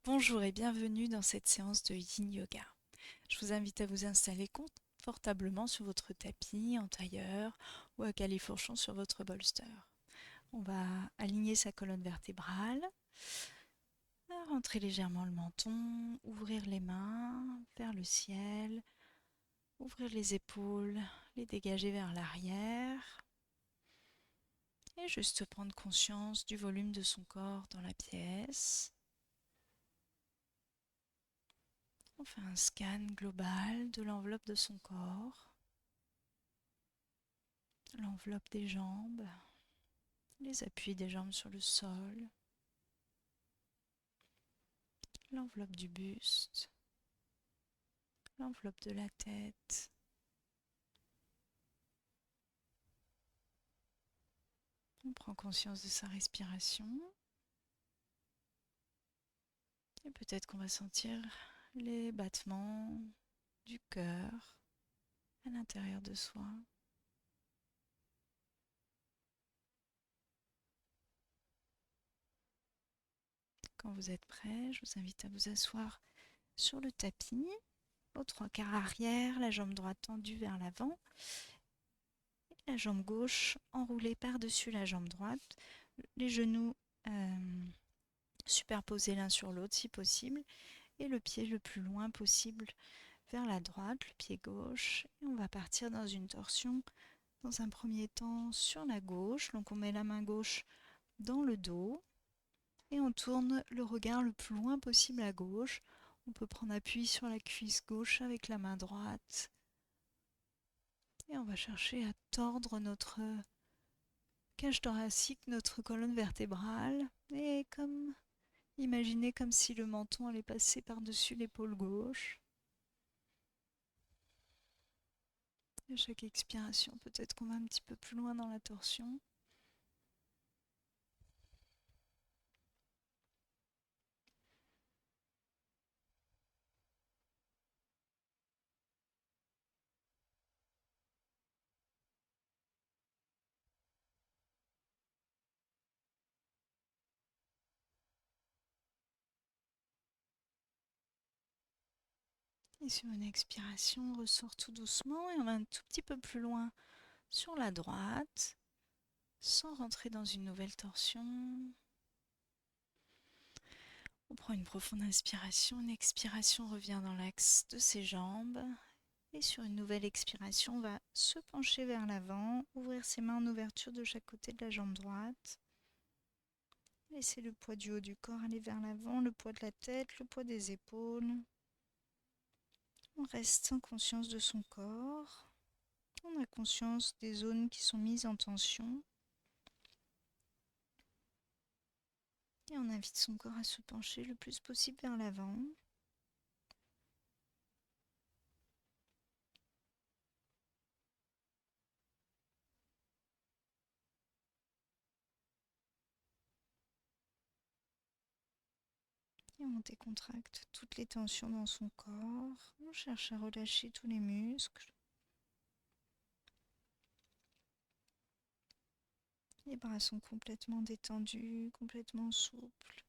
Bonjour et bienvenue dans cette séance de Yin Yoga. Je vous invite à vous installer confortablement sur votre tapis, en tailleur ou à califourchon sur votre bolster. On va aligner sa colonne vertébrale, rentrer légèrement le menton, ouvrir les mains vers le ciel, ouvrir les épaules, les dégager vers l'arrière et juste prendre conscience du volume de son corps dans la pièce. On fait un scan global de l'enveloppe de son corps, l'enveloppe des jambes, les appuis des jambes sur le sol, l'enveloppe du buste, l'enveloppe de la tête. On prend conscience de sa respiration et peut-être qu'on va sentir les battements du cœur à l'intérieur de soi. Quand vous êtes prêt, je vous invite à vous asseoir sur le tapis, aux trois quarts arrière, la jambe droite tendue vers l'avant, et la jambe gauche enroulée par-dessus la jambe droite, les genoux superposés l'un sur l'autre si possible, et le pied le plus loin possible vers la droite, le pied gauche. Et on va partir dans une torsion dans un premier temps sur la gauche. Donc on met la main gauche dans le dos et on tourne le regard le plus loin possible à gauche. On peut prendre appui sur la cuisse gauche avec la main droite. Et on va chercher à tordre notre cage thoracique, notre colonne vertébrale. Et imaginez comme si le menton allait passer par-dessus l'épaule gauche. À chaque expiration, peut-être qu'on va un petit peu plus loin dans la torsion. Et sur une expiration, on ressort tout doucement et on va un tout petit peu plus loin sur la droite, sans rentrer dans une nouvelle torsion. On prend une profonde inspiration, une expiration revient dans l'axe de ses jambes. Et sur une nouvelle expiration, on va se pencher vers l'avant, ouvrir ses mains en ouverture de chaque côté de la jambe droite. Laisser le poids du haut du corps aller vers l'avant, le poids de la tête, le poids des épaules. On reste en conscience de son corps. On a conscience des zones qui sont mises en tension. Et on invite son corps à se pencher le plus possible vers l'avant. Et on décontracte toutes les tensions dans son corps. On cherche à relâcher tous les muscles. Les bras sont complètement détendus, complètement souples.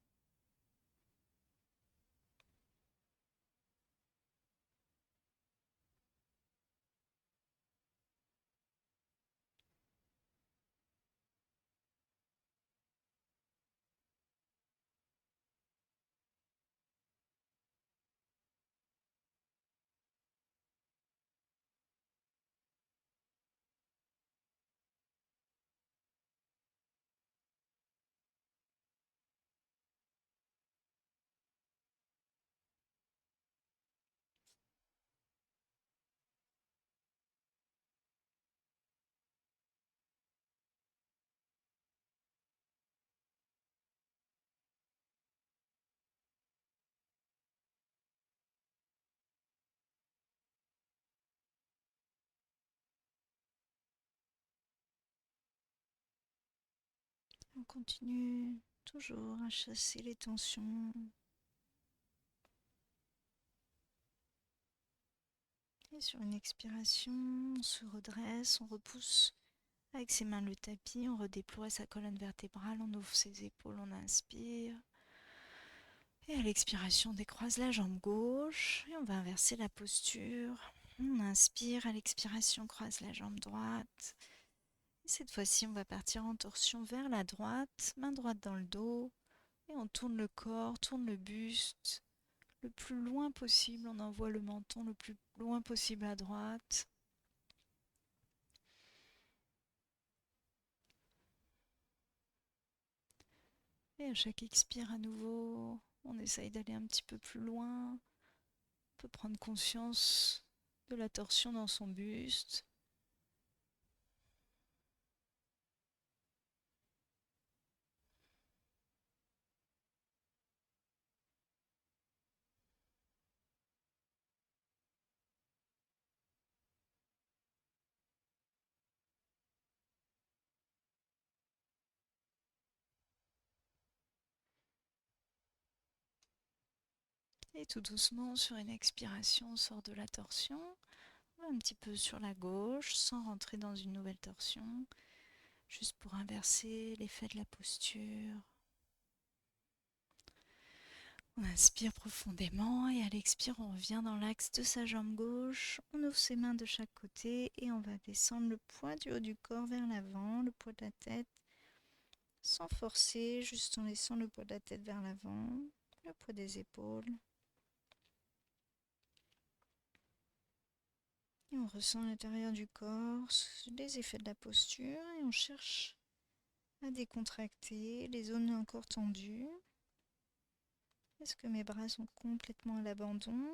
On continue toujours à chasser les tensions. Et sur une expiration, on se redresse, on repousse avec ses mains le tapis, on redéploie sa colonne vertébrale, on ouvre ses épaules, on inspire. Et à l'expiration, on décroise la jambe gauche et on va inverser la posture. On inspire, à l'expiration, on croise la jambe droite. Et cette fois-ci, on va partir en torsion vers la droite, main droite dans le dos. Et on tourne le corps, tourne le buste le plus loin possible. On envoie le menton le plus loin possible à droite. Et à chaque expire à nouveau, on essaye d'aller un petit peu plus loin. On peut prendre conscience de la torsion dans son buste. Et tout doucement, sur une expiration, on sort de la torsion. On va un petit peu sur la gauche, sans rentrer dans une nouvelle torsion. Juste pour inverser l'effet de la posture. On inspire profondément et à l'expire, on revient dans l'axe de sa jambe gauche. On ouvre ses mains de chaque côté et on va descendre le poids du haut du corps vers l'avant, le poids de la tête, sans forcer, juste en laissant le poids de la tête vers l'avant, le poids des épaules. Et on ressent à l'intérieur du corps les effets de la posture et on cherche à décontracter les zones encore tendues. Est-ce que mes bras sont complètement à l'abandon?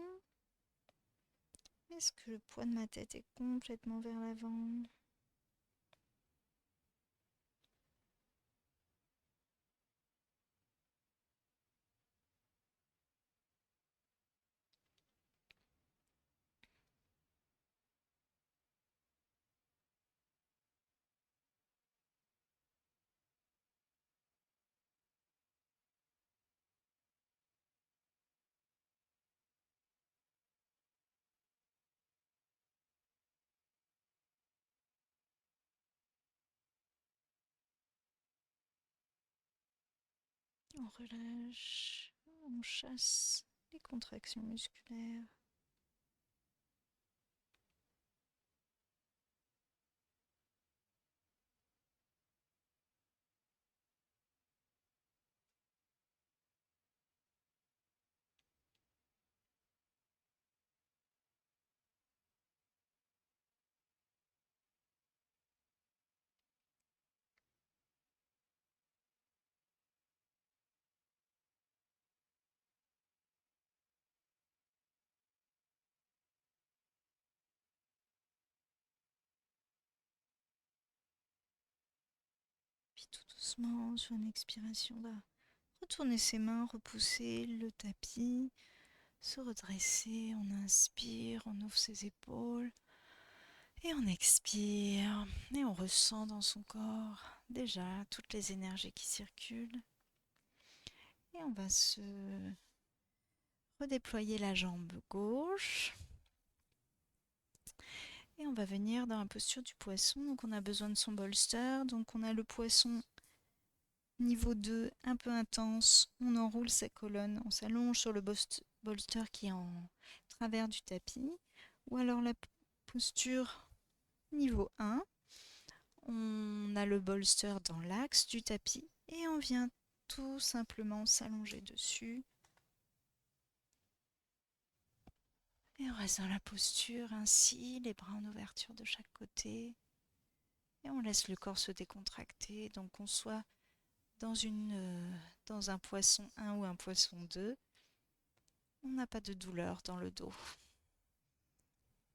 Est-ce que le poids de ma tête est complètement vers l'avant? On relâche, on chasse les contractions musculaires. Puis tout doucement, sur une expiration, on va retourner ses mains, repousser le tapis, se redresser. On inspire, on ouvre ses épaules et on expire. Et on ressent dans son corps déjà toutes les énergies qui circulent. Et on va se redéployer la jambe gauche. Et on va venir dans la posture du poisson. Donc on a besoin de son bolster. Donc on a le poisson niveau 2, un peu intense. On enroule sa colonne. On s'allonge sur le bolster qui est en travers du tapis. Ou alors la posture niveau 1. On a le bolster dans l'axe du tapis. Et on vient tout simplement s'allonger dessus. Et on reste dans la posture ainsi, les bras en ouverture de chaque côté. Et on laisse le corps se décontracter. Donc qu'on soit dans un poisson 1 ou un poisson 2, on n'a pas de douleur dans le dos.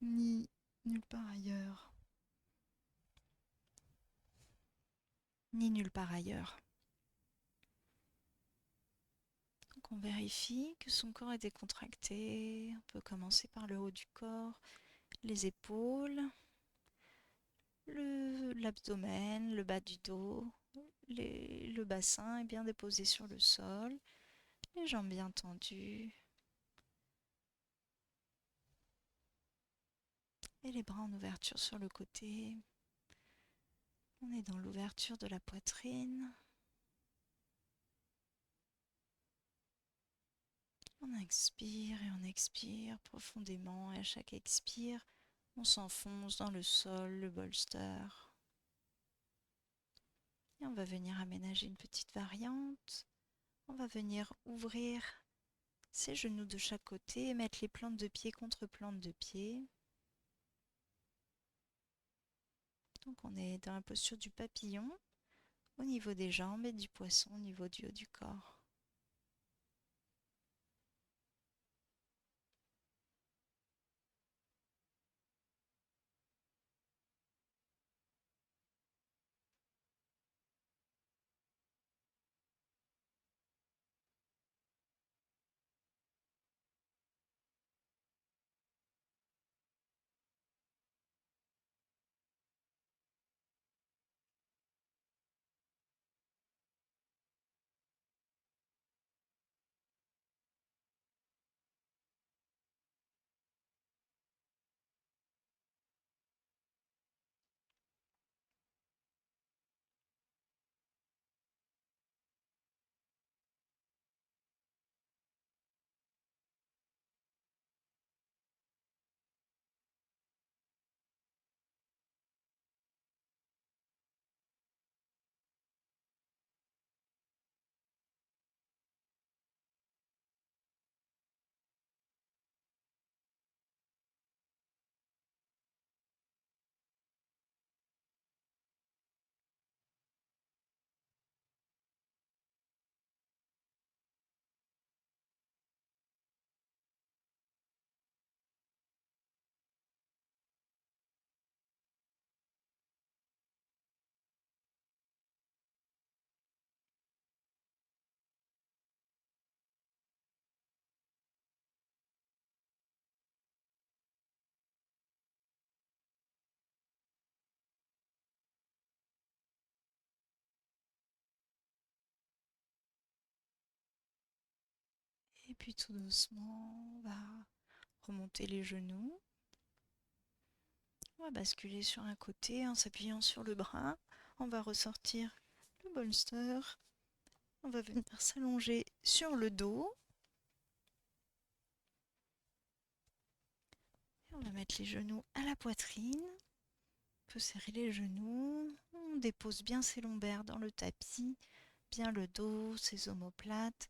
Ni nulle part ailleurs. Ni nulle part ailleurs. Donc on vérifie que son corps est décontracté. On peut commencer par le haut du corps, les épaules, l'abdomen, le bas du dos, le bassin est bien déposé sur le sol, les jambes bien tendues et les bras en ouverture sur le côté. On est dans l'ouverture de la poitrine. On inspire et on expire profondément et à chaque expire, on s'enfonce dans le sol, le bolster. Et on va venir aménager une petite variante. On va venir ouvrir ses genoux de chaque côté et mettre les plantes de pied contre plantes de pied. Donc on est dans la posture du papillon au niveau des jambes et du poisson au niveau du haut du corps. Et puis tout doucement, on va remonter les genoux. On va basculer sur un côté en s'appuyant sur le bras. On va ressortir le bolster. On va venir s'allonger sur le dos. Et on va mettre les genoux à la poitrine. On peut serrer les genoux. On dépose bien ses lombaires dans le tapis, bien le dos, ses omoplates.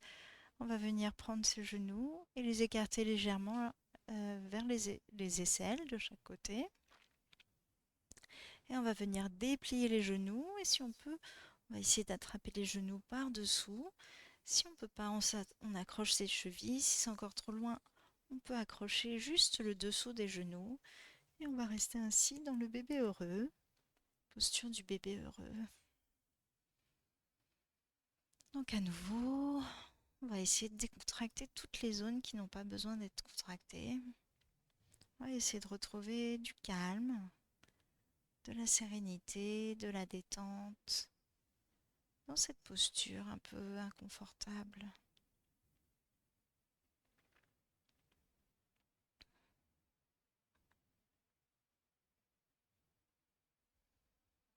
On va venir prendre ses genoux et les écarter légèrement vers les aisselles de chaque côté. Et on va venir déplier les genoux. Et si on peut, on va essayer d'attraper les genoux par-dessous. Si on ne peut pas, on accroche ses chevilles. Si c'est encore trop loin, on peut accrocher juste le dessous des genoux. Et on va rester ainsi dans le bébé heureux. Posture du bébé heureux. Donc à nouveau, on va essayer de décontracter toutes les zones qui n'ont pas besoin d'être contractées. On va essayer de retrouver du calme, de la sérénité, de la détente dans cette posture un peu inconfortable.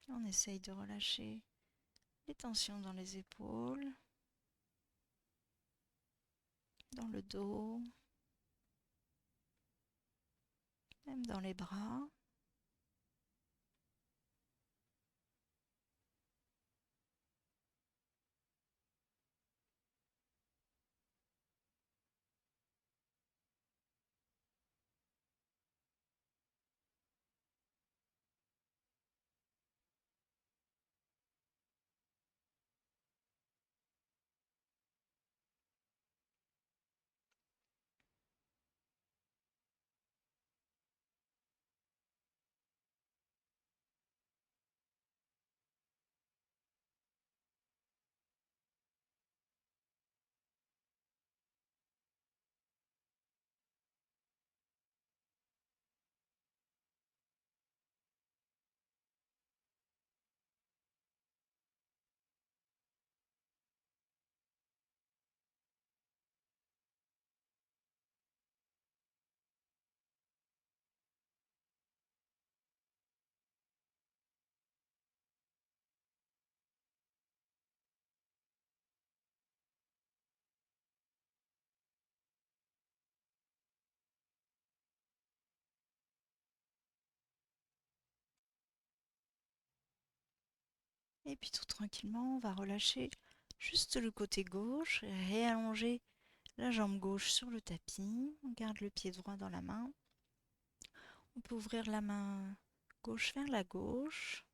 On essaye de relâcher les tensions dans les épaules, dans le dos, même dans les bras. Et puis tout tranquillement, on va relâcher juste le côté gauche, réallonger la jambe gauche sur le tapis. On garde le pied droit dans la main. On peut ouvrir la main gauche vers la gauche.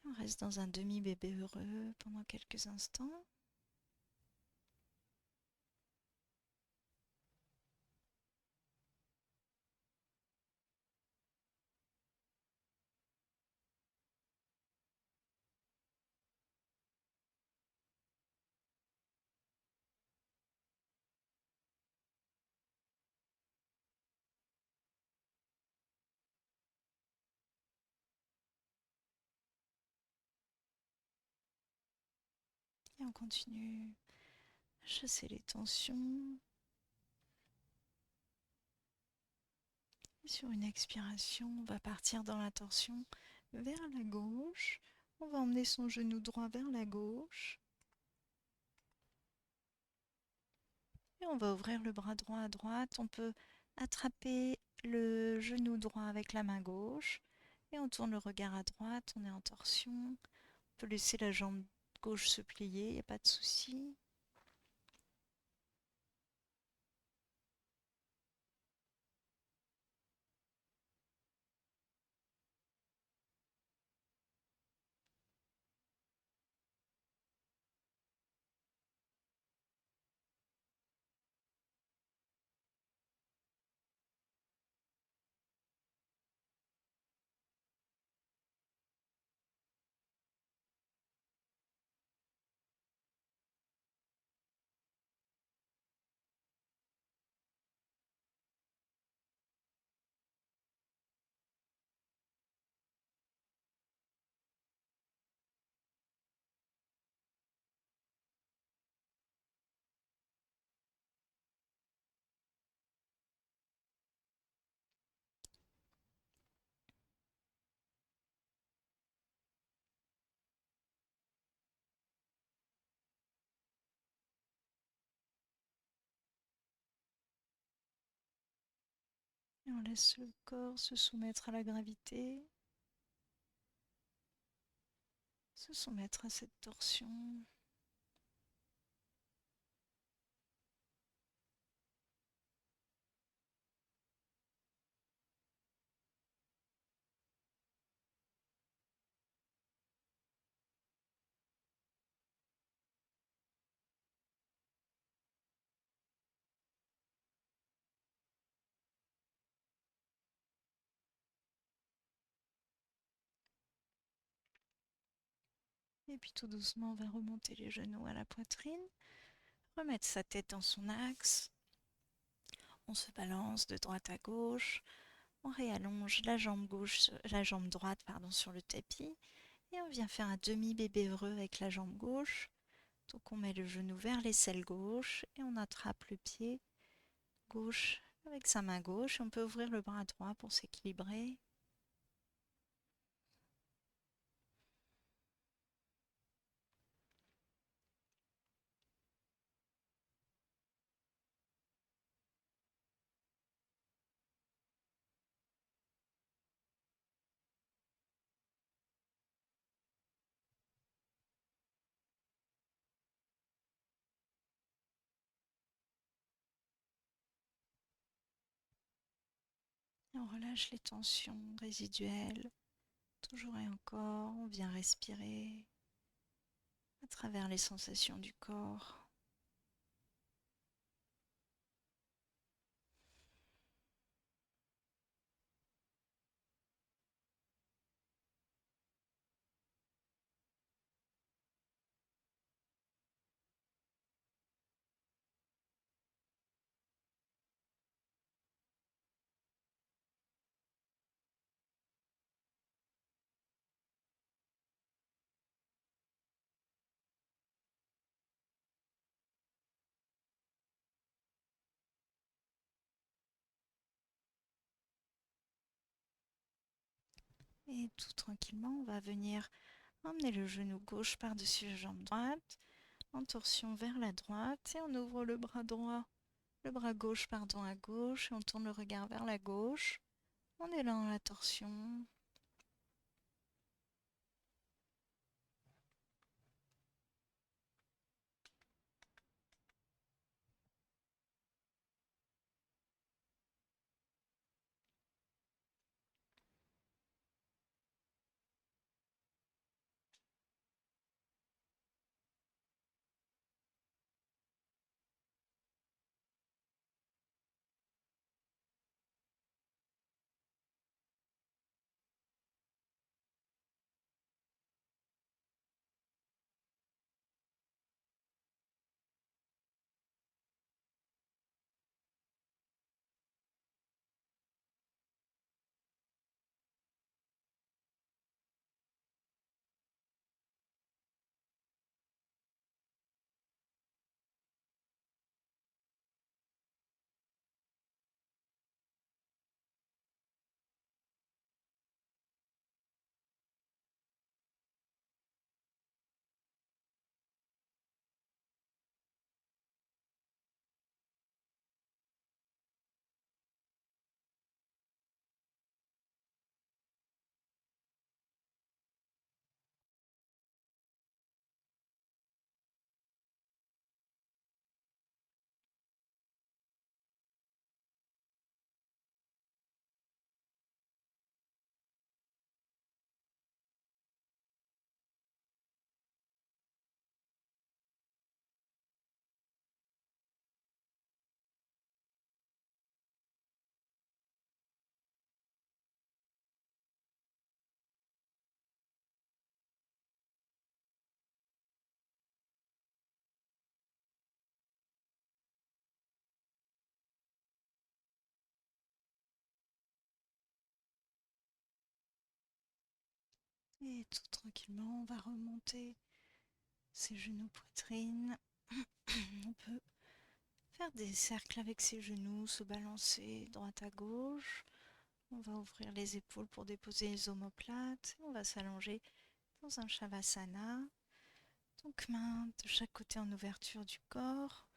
On reste dans un demi-bébé heureux pendant quelques instants. Et on continue à chasser les tensions. Et sur une expiration, on va partir dans la torsion vers la gauche. On va emmener son genou droit vers la gauche. Et on va ouvrir le bras droit à droite. On peut attraper le genou droit avec la main gauche. Et on tourne le regard à droite. On est en torsion. On peut laisser la jambe gauche se plier. Il n'y a pas de souci. Et on laisse le corps se soumettre à la gravité. Se soumettre à cette torsion. Et puis tout doucement, on va remonter les genoux à la poitrine. Remettre sa tête dans son axe. On se balance de droite à gauche. On réallonge la jambe gauche, la jambe droite sur le tapis. Et on vient faire un demi-bébé heureux avec la jambe gauche. Donc on met le genou vers l'aisselle gauche et on attrape le pied gauche avec sa main gauche. On peut ouvrir le bras droit pour s'équilibrer. Et on relâche les tensions résiduelles. Toujours et encore, on vient respirer à travers les sensations du corps. Et tout tranquillement, on va venir emmener le genou gauche par-dessus la jambe droite, en torsion vers la droite, et on ouvre le bras droit, le bras gauche à gauche, et on tourne le regard vers la gauche. On est là dans la torsion. Et tout tranquillement, on va remonter ses genoux, poitrine. On peut faire des cercles avec ses genoux, se balancer droite à gauche. On va ouvrir les épaules pour déposer les omoplates. On va s'allonger dans un Shavasana. Donc mains de chaque côté en ouverture du corps,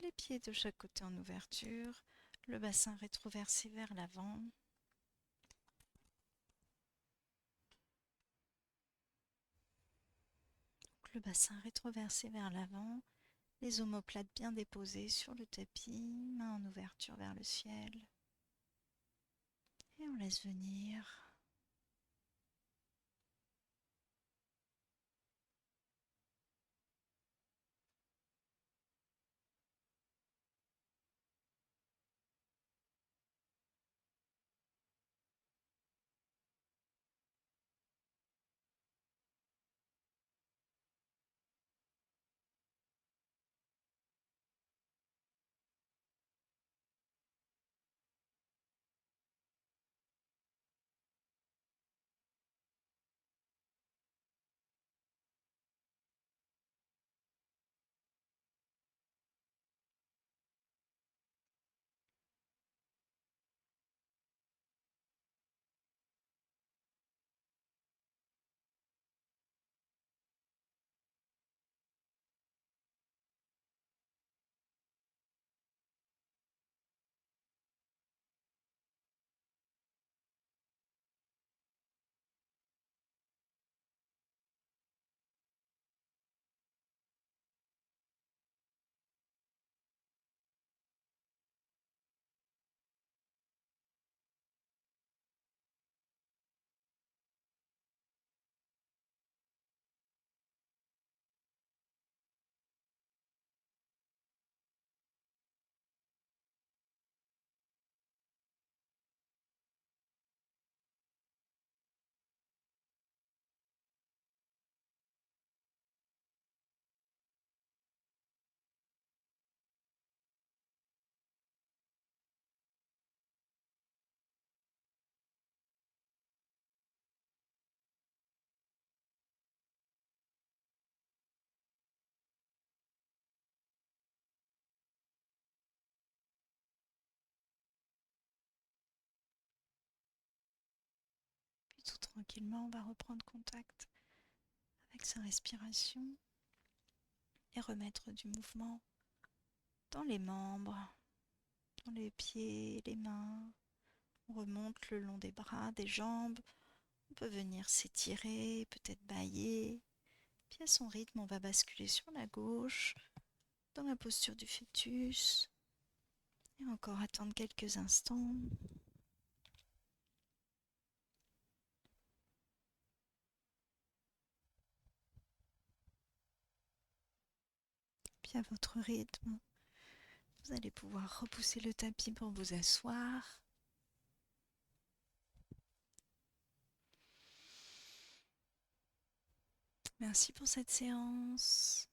les pieds de chaque côté en ouverture, le bassin rétroversé vers l'avant. Donc le bassin rétroversé vers l'avant, les omoplates bien déposées sur le tapis, mains en ouverture vers le ciel. Et on laisse venir. Puis tout tranquillement, on va reprendre contact avec sa respiration et remettre du mouvement dans les membres, dans les pieds, les mains. On remonte le long des bras, des jambes. On peut venir s'étirer, peut-être bâiller. Puis à son rythme, on va basculer sur la gauche, dans la posture du fœtus. Et encore attendre quelques instants. Puis à votre rythme, vous allez pouvoir repousser le tapis pour vous asseoir. Merci pour cette séance.